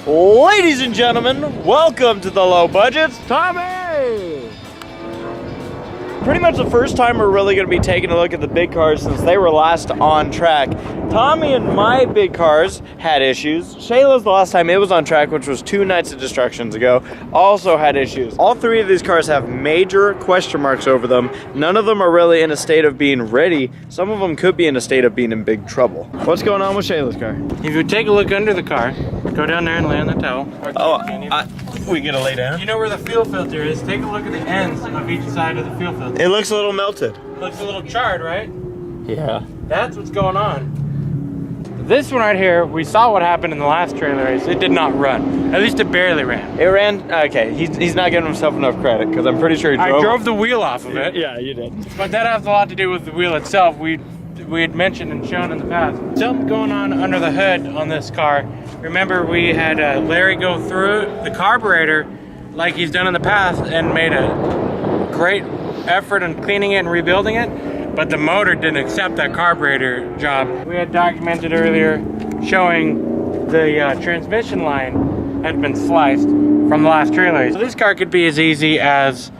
Ladies and gentlemen, welcome to the Low Budgets, Tommy! Pretty much the first time we're really going to be taking a look at the big cars since they were last on track. Tommy and my big cars had issues. Shayla's the last time it was on track, which was 2 nights of destructions ago, also had issues. All 3 of these cars have major question marks over them. None of them are really in a state of being ready. Some of them could be in a state of being in big trouble. What's going on with Shayla's car? If you take a look under the car, go down there and lay on the towel. We gotta lay down. You know where the fuel filter is? Take a look at the ends of each side of the fuel filter. It looks a little melted. It looks a little charred, right? Yeah. That's what's going on. This one right here, we saw what happened in the last trailer race. It did not run. At least it barely ran. It ran, okay, he's not giving himself enough credit because I'm pretty sure he drove. I drove the wheel off of it. Yeah, you did. But that has a lot to do with the wheel itself. We had mentioned and shown in the past. Something going on under the hood on this car. Remember, we had Larry go through the carburetor like he's done in the past and made a great effort in cleaning it and rebuilding it, but the motor didn't accept that carburetor job. We had documented earlier showing the transmission line had been sliced from the last trailer. So this car could be as easy as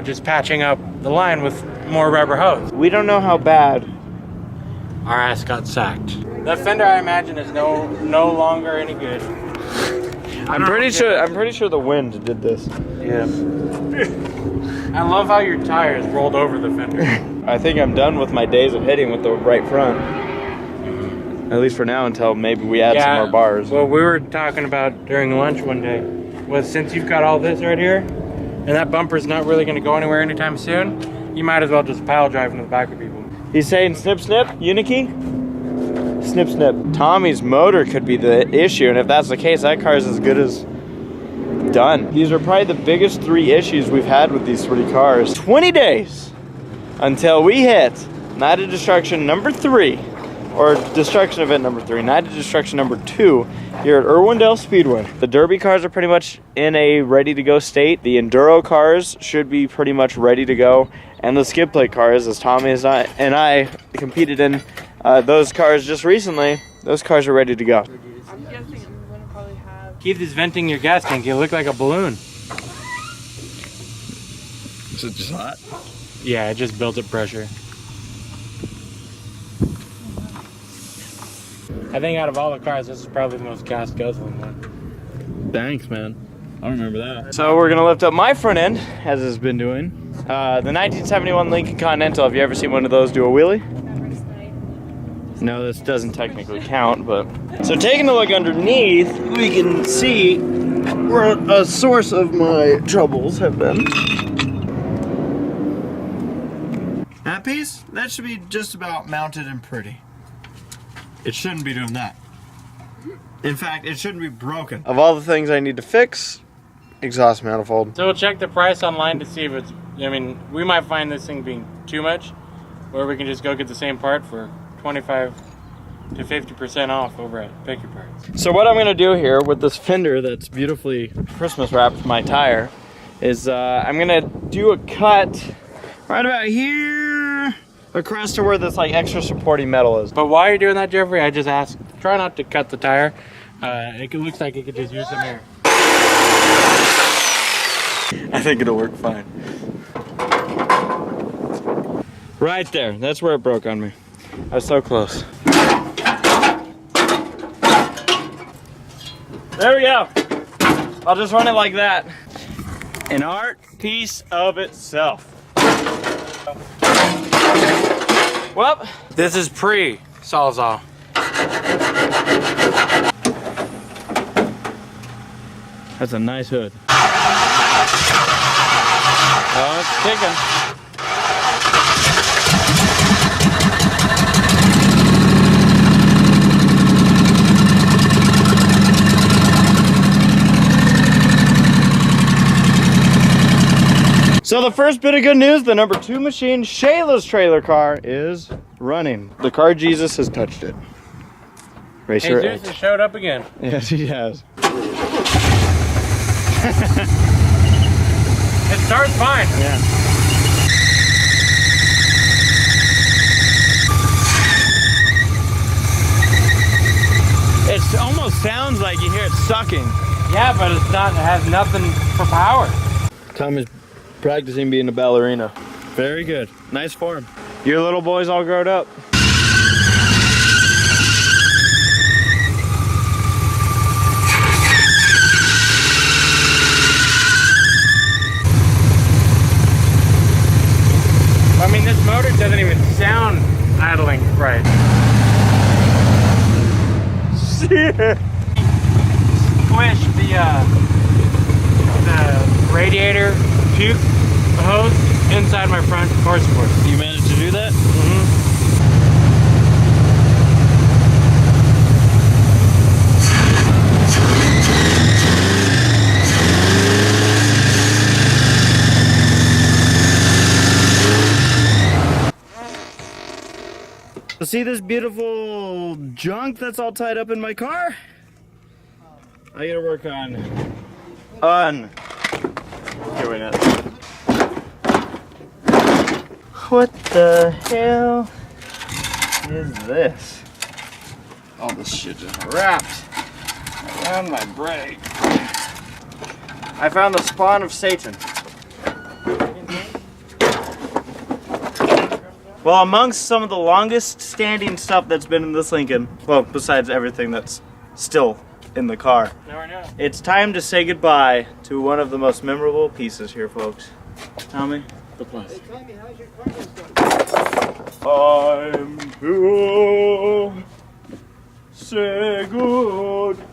just patching up the line with more rubber hose. We don't know how bad. Our ass got sacked. That fender, I imagine, is no longer any good. I'm pretty sure the wind did this. Yeah. I love how your tires rolled over the fender. I think I'm done with my days of hitting with the right front. At least for now, until maybe we add some more bars. Well, we were talking about during lunch one day, was since you've got all this right here, and that bumper's not really going to go anywhere anytime soon, you might as well just pile drive into the back of people. He's saying snip snip, Unikey? Snip snip. Tommy's motor could be the issue, and if that's the case, that car's as good as done. These are probably the biggest 3 issues we've had with these 3 cars. 20 days until we hit Night of Destruction number 3, or Destruction Event number 3, Night of Destruction number 2 here at Irwindale Speedway. The Derby cars are pretty much in a ready-to-go state. The Enduro cars should be pretty much ready to go. And the skid plate cars, as Tommy and I competed in those cars just recently, those cars are ready to go. I'm guessing I'm gonna probably have... Keith is venting your gas tank. You look like a balloon. Is it just hot? Yeah, it just builds up pressure. I think out of all the cars, this is probably the most gas guzzling one. Thanks, man. I remember that. So we're gonna lift up my front end, as it's been doing. The 1971 Lincoln Continental. Have you ever seen one of those do a wheelie? No, this doesn't technically count, but... So taking a look underneath, we can see where a source of my troubles have been. That piece, that should be just about mounted and pretty. It shouldn't be doing that. In fact, it shouldn't be broken. Of all the things I need to fix, exhaust manifold. So we'll check the price online to see if it's, I mean, we might find this thing being too much, or we can just go get the same part for 25 to 50% off over at Pick Your Parts. So what I'm gonna do here with this fender that's beautifully Christmas wrapped my tire is I'm gonna do a cut right about here across to where this like extra supporting metal is. But while you're doing that, Jeffrey, I just ask, try not to cut the tire. It looks like it could just use some air. I think it'll work fine. Right there, that's where it broke on me. I was so close. There we go. I'll just run it like that. An art piece of itself. Well, This is pre-Sawzall. that's a nice hood. Oh, it's kicking. So the first bit of good news, the number 2 machine, Shayla's trailer car, is running. The car Jesus has touched it. Racer Hey, Zeus has showed up again. Yes, he has. It starts fine. Yeah. It almost sounds like you hear it sucking. has nothing for power. Tom is practicing being a ballerina. Very good. Nice form. Your little boy's all grown up. I mean, this motor doesn't even sound idling right. Squish the radiator puke hose inside my front car support. You managed to do that? See this beautiful junk that's all tied up in my car? I gotta work on doing it. What the hell is this? All this shit just wrapped around my brake. I found the spawn of Satan. Well, amongst some of the longest standing stuff that's been in this Lincoln, well, besides everything that's still in the car, it's time to say goodbye to one of the most memorable pieces here, folks. Tommy? The plus. Hey, Tommy, how's your car going? I'm to say goodbye.